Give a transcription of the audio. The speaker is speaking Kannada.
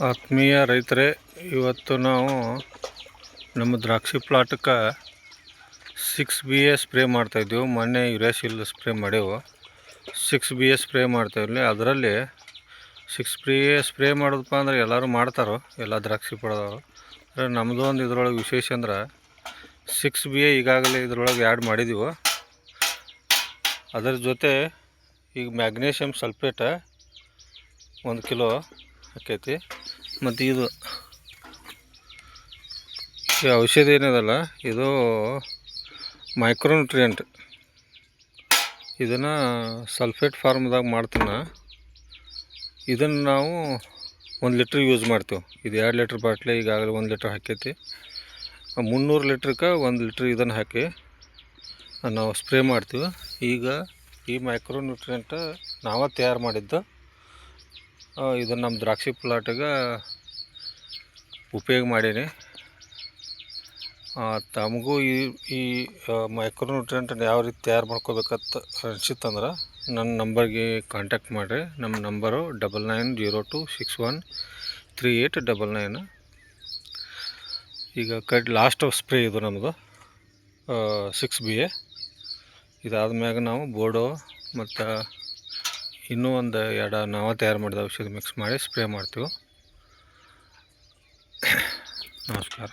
ಆತ್ಮೀಯ ರೈತರೇ, ಇವತ್ತು ನಾವು ನಮ್ಮ ದ್ರಾಕ್ಷಿ ಪ್ಲಾಟಕ್ಕೆ 6BA ಸ್ಪ್ರೇ ಮಾಡ್ತಾಯಿದ್ದೆವು. ಮೊನ್ನೆ ಯುರೇಶಿಲ್ ಸ್ಪ್ರೇ ಮಾಡೇವು. 6BA spray ಮಾಡ್ತಾಯಿರಲಿ. ಅದರಲ್ಲಿ 6BA ಸ್ಪ್ರೇ ಮಾಡೋದಪ್ಪ ಅಂದ್ರೆ ಎಲ್ಲರೂ ಮಾಡ್ತಾರೋ, ಎಲ್ಲ ದ್ರಾಕ್ಷಿ ಪಡೆದವರು. ಆದರೆ ನಮ್ಮದು ಒಂದು ಇದ್ರೊಳಗೆ ವಿಶೇಷ ಅಂದ್ರೆ 6BA ಈಗಾಗಲೇ ಇದ್ರೊಳಗೆ ಆ್ಯಡ್ ಮಾಡಿದ್ದೀವಿ. ಅದರ ಜೊತೆ ಈಗ ಮ್ಯಾಗ್ನೀಷಿಯಮ್ ಸಲ್ಫೇಟ 1 ಕಿಲೋ ಆಕೈತಿ. ಮತ್ತು ಇದು ಈ ಔಷಧಿ ಏನಿದಲ್ಲ, ಇದು ಮೈಕ್ರೋನ್ಯೂಟ್ರಿಯೆಂಟ್. ಇದನ್ನು ಸಲ್ಫೇಟ್ ಫಾರ್ಮ್ದಾಗ ಮಾಡ್ತಾನೆ. ಇದನ್ನು ನಾವು 1 ಲೀಟ್ರ್ ಯೂಸ್ ಮಾಡ್ತೇವೆ. ಇದು 2 ಲೀಟ್ರ್ ಬಾಟ್ಲಿ ಈಗಾಗಲೇ 1 ಲೀಟ್ರ್ ಹಾಕೈತಿ. 300 ಲೀಟ್ರಿಗೆ 1 ಲೀಟ್ರ್ ಇದನ್ನು ಹಾಕಿ ನಾವು ಸ್ಪ್ರೇ ಮಾಡ್ತೀವಿ. ಈಗ ಈ ಮೈಕ್ರೋನ್ಯೂಟ್ರಿಯೆಂಟ್ ನಾವೇ ತಯಾರು ಮಾಡಿದ್ದು. ಇದನ್ನು ನಮ್ಮ ದ್ರಾಕ್ಷಿ ಪ್ಲಾಟಿಗೆ ಉಪಯೋಗ ಮಾಡೀನಿ. ತಮಗೂ ಈ ಮೈಕ್ರೋನ್ಯೂಟ್ರಿಯೆಂಟನ್ನು ಯಾವ ರೀತಿ ತಯಾರು ಮಾಡ್ಕೋಬೇಕಂತ ಅನಿಸಿತ್ತಂದ್ರೆ ನನ್ನ ನಂಬರ್ಗೆ ಕಾಂಟ್ಯಾಕ್ಟ್ ಮಾಡಿರಿ. ನಮ್ಮ ನಂಬರು 9902613899. ಈಗ ಲಾಸ್ಟ್ ಸ್ಪ್ರೇ ಇದು ನಮ್ಮದು 6BA. ಇದಾದ ಮ್ಯಾಗ ನಾವು ಬೋರ್ಡೋ ಮತ್ತು ಇನ್ನೂ ಒಂದು 2 ನಾವು ತಯಾರು ಮಾಡಿದ ಔಷಧಿ ಮಿಕ್ಸ್ ಮಾಡಿ ಸ್ಪ್ರೇ ಮಾಡ್ತೀವಿ. ನಮಸ್ಕಾರ.